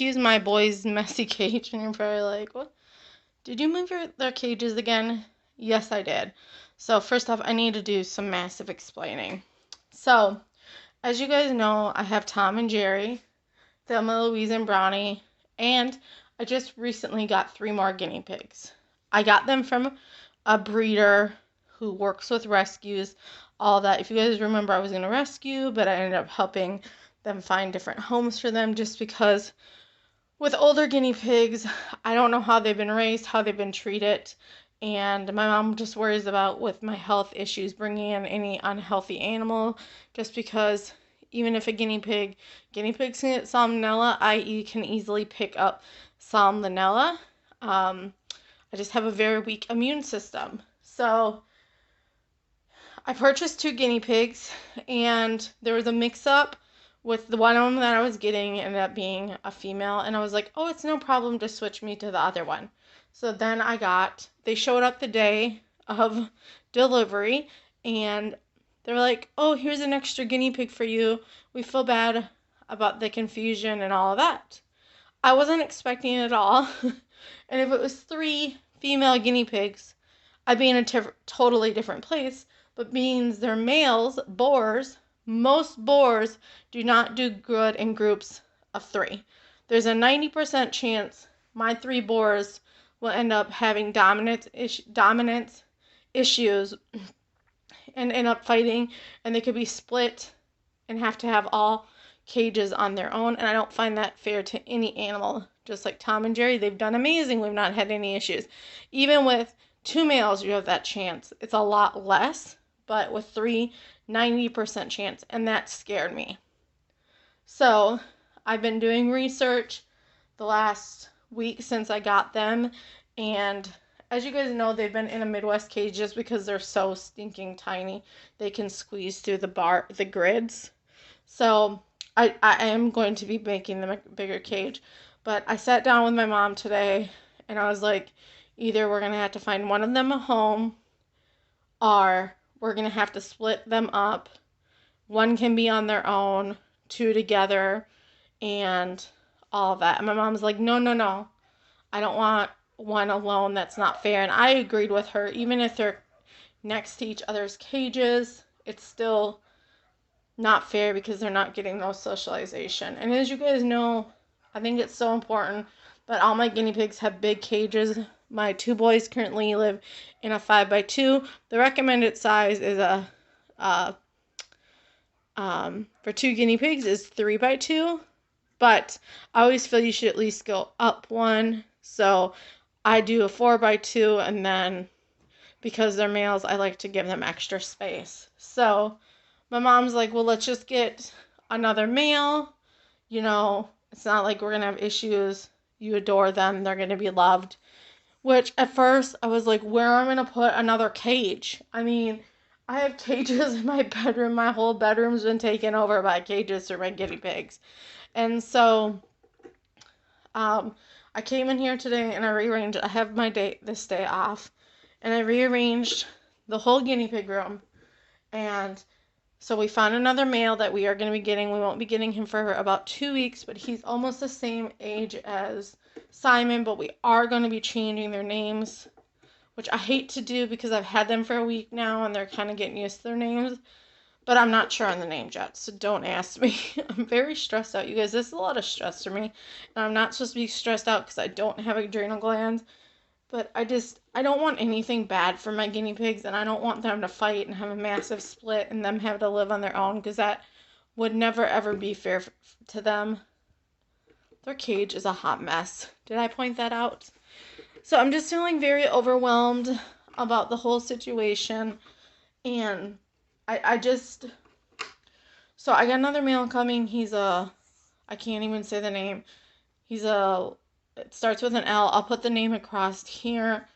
excuse my boys' messy cage, and you're probably like, what? Did you move their cages again? Yes, I did. So first off, I need to do some massive explaining. So, as you guys know, I have Tom and Jerry, Thelma, Louise, and Brownie, and I just recently got 3 more guinea pigs. I got them from a breeder who works with rescues, all that. If you guys remember, I was going to rescue, but I ended up helping them find different homes for them just because with older guinea pigs, I don't know how they've been raised, how they've been treated, and my mom just worries about with my health issues bringing in any unhealthy animal just because even if a guinea pigs can get salmonella, i.e. can easily pick up salmonella. I just have a very weak immune system. So I purchased 2 guinea pigs, and there was a mix-up with the one of them that I was getting ended up being a female, and I was like, oh, it's no problem to switch me to the other one. So then they showed up the day of delivery, and they were like, oh, here's an extra guinea pig for you. We feel bad about the confusion and all of that. I wasn't expecting it at all. And if it was 3 female guinea pigs, I'd be in a totally different place. But being they're males, boars, most boars do not do good in groups of 3. There's a 90% chance my 3 boars will end up having dominance issues and end up fighting, and they could be split and have to have all cages on their own, and I don't find that fair to any animal. Just like Tom and Jerry, they've done amazing. We've not had any issues. Even with 2 males, you have that chance. It's a lot less, but with 3, 90% chance, and that scared me. So I've been doing research the last week since I got them, and as you guys know, they've been in a Midwest cage just because they're so stinking tiny. They can squeeze through the grids. So I am going to be making them a bigger cage. But I sat down with my mom today, and I was like, either we're going to have to find one of them a home, or we're going to have to split them up. One can be on their own, 2 together, and all that. And my mom's like, no, no, no. I don't want one alone. That's not fair. And I agreed with her. Even if they're next to each other's cages, it's still not fair because they're not getting no socialization. And as you guys know, I think it's so important that all my guinea pigs have big cages. My 2 boys currently live in a 5x2. The recommended size is for 2 guinea pigs is 3x2, but I always feel you should at least go up one. So I do a 4x2, and then because they're males, I like to give them extra space. So my mom's like, well, let's just get another male. It's not like we're going to have issues. You adore them. They're going to be loved. Which at first I was like, where am I going to put another cage? I mean, I have cages in my bedroom. My whole bedroom's been taken over by cages for my guinea pigs. And so I came in here today and I rearranged. I have this day off. And I rearranged the whole guinea pig room. And so we found another male that we are going to be getting. We won't be getting him for about 2 weeks, but he's almost the same age as Simon, but we are going to be changing their names, which I hate to do because I've had them for a week now and they're kind of getting used to their names, but I'm not sure on the names yet, so don't ask me. I'm very stressed out, you guys. This is a lot of stress for me, and I'm not supposed to be stressed out because I don't have adrenal glands. But I don't want anything bad for my guinea pigs, and I don't want them to fight and have a massive split and them have to live on their own, because that would never, ever be fair to them. Their cage is a hot mess. Did I point that out? So I'm just feeling very overwhelmed about the whole situation, and so I got another male coming. I can't even say the name. It starts with an L. I'll put the name across here.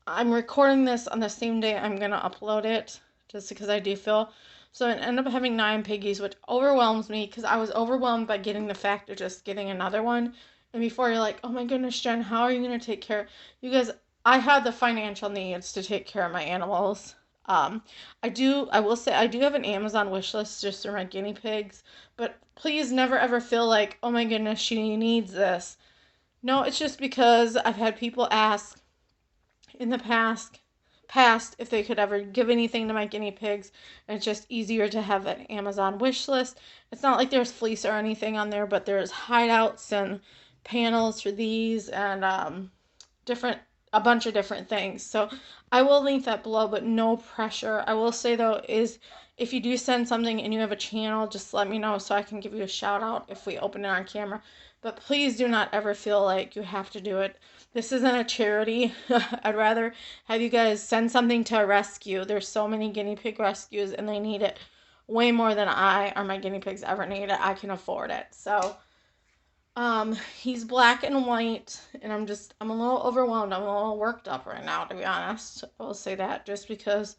I'm recording this on the same day I'm going to upload it, just because I do feel. So I end up having 9 piggies, which overwhelms me, because I was overwhelmed by getting the fact of just getting another one. And before you're like, oh my goodness, Jen, how are you going to take care? You guys, I have the financial needs to take care of my animals. I will say I do have an Amazon wish list just for my guinea pigs, but please never ever feel like, oh my goodness, she needs this. No, it's just because I've had people ask in the past if they could ever give anything to my guinea pigs, and it's just easier to have an Amazon wish list. It's not like there's fleece or anything on there, but there's hideouts and panels for these and different a bunch of different things. So I will link that below, but no pressure. I will say though is if you do send something and you have a channel, just let me know so I can give you a shout out if we open it on camera. But please do not ever feel like you have to do it. This isn't a charity. I'd rather have you guys send something to a rescue. There's so many guinea pig rescues and they need it way more than I or my guinea pigs ever need it. I can afford it. So he's black and white, and I'm a little overwhelmed. I'm a little worked up right now, to be honest. I will say that just because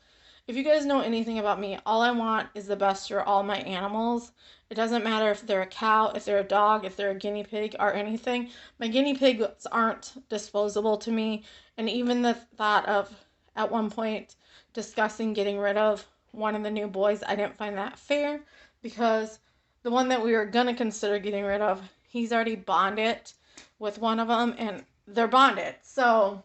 if you guys know anything about me, all I want is the best for all my animals. It doesn't matter if they're a cow, if they're a dog, if they're a guinea pig, or anything. My guinea pigs aren't disposable to me, and even the thought of, at one point, discussing getting rid of one of the new boys, I didn't find that fair because the one that we were going to consider getting rid of, he's already bonded with one of them, and they're bonded. So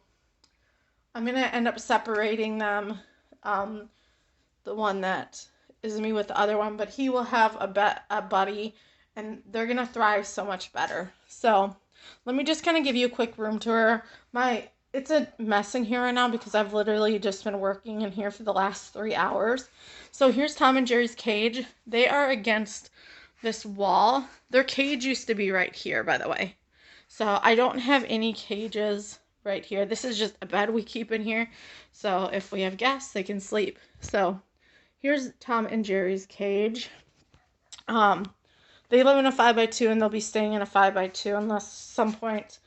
I'm going to end up separating them. The one that is me with the other one, but he will have a buddy, and they're going to thrive so much better. So let me just kind of give you a quick room tour. It's a mess in here right now because I've literally just been working in here for the last 3 hours. So here's Tom and Jerry's cage. They are against this wall. Their cage used to be right here, by the way. So I don't have any cages right here. This is just a bed we keep in here. So if we have guests, they can sleep. So here's Tom and Jerry's cage. They live in a 5x2 and they'll be staying in a 5x2 unless some point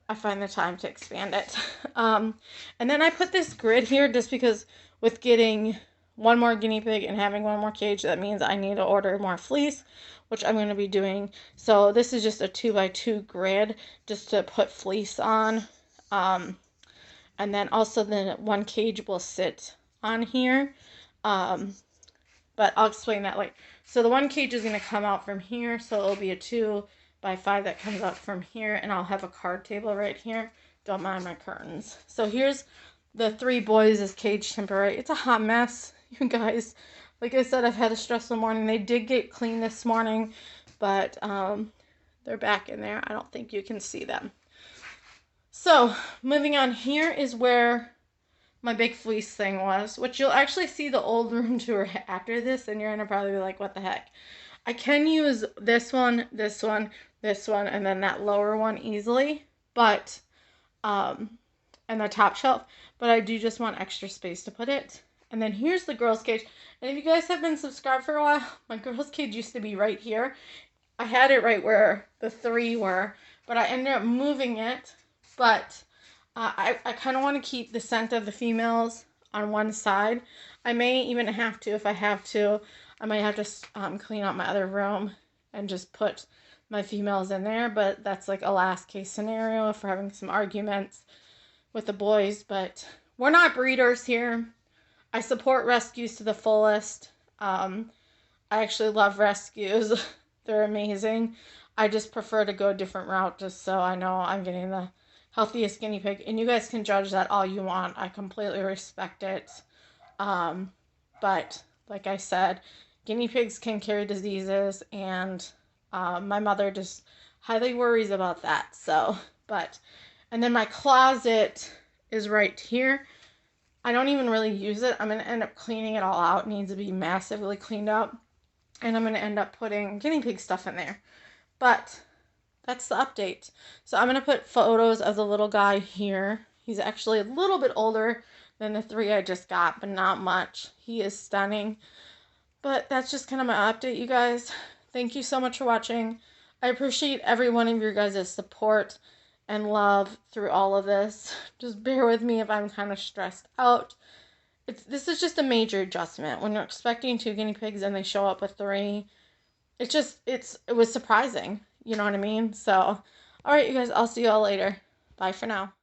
I find the time to expand it. And then I put this grid here just because with getting one more guinea pig and having one more cage, that means I need to order more fleece, which I'm going to be doing. So this is just a 2x2 grid just to put fleece on. And then also the one cage will sit on here. But I'll explain that later. So the one cage is going to come out from here. So it'll be a 2x5 that comes out from here. And I'll have a card table right here. Don't mind my curtains. So here's the 3 boys' cage temporary. It's a hot mess, you guys. Like I said, I've had a stressful morning. They did get clean this morning, but they're back in there. I don't think you can see them. So moving on, here is where my big fleece thing was, which you'll actually see the old room tour after this, and you're going to probably be like, what the heck? I can use this one, this one, this one, and then that lower one easily, but, and the top shelf, but I do just want extra space to put it. And then here's the girls' cage, and if you guys have been subscribed for a while, my girls' cage used to be right here. I had it right where the 3 were, but I ended up moving it, but I kind of want to keep the scent of the females on one side. I may even have to, if I have to, I might have to clean out my other room and just put my females in there. But that's like a last case scenario if we're having some arguments with the boys. But we're not breeders here. I support rescues to the fullest. I actually love rescues. They're amazing. I just prefer to go a different route just so I know I'm getting the healthiest guinea pig, and you guys can judge that all you want. I completely respect it. But like I said, guinea pigs can carry diseases, and my mother just highly worries about that. So, and then my closet is right here. I don't even really use it. I'm going to end up cleaning it all out. It needs to be massively cleaned up. And I'm going to end up putting guinea pig stuff in there. But that's the update. So I'm going to put photos of the little guy here. He's actually a little bit older than the 3 I just got, but not much. He is stunning. But that's just kind of my update, you guys. Thank you so much for watching. I appreciate every one of your guys' support and love through all of this. Just bear with me if I'm kind of stressed out. This is just a major adjustment. When you're expecting 2 guinea pigs and they show up with 3, it was surprising. You know what I mean? So, all right, you guys, I'll see you all later. Bye for now.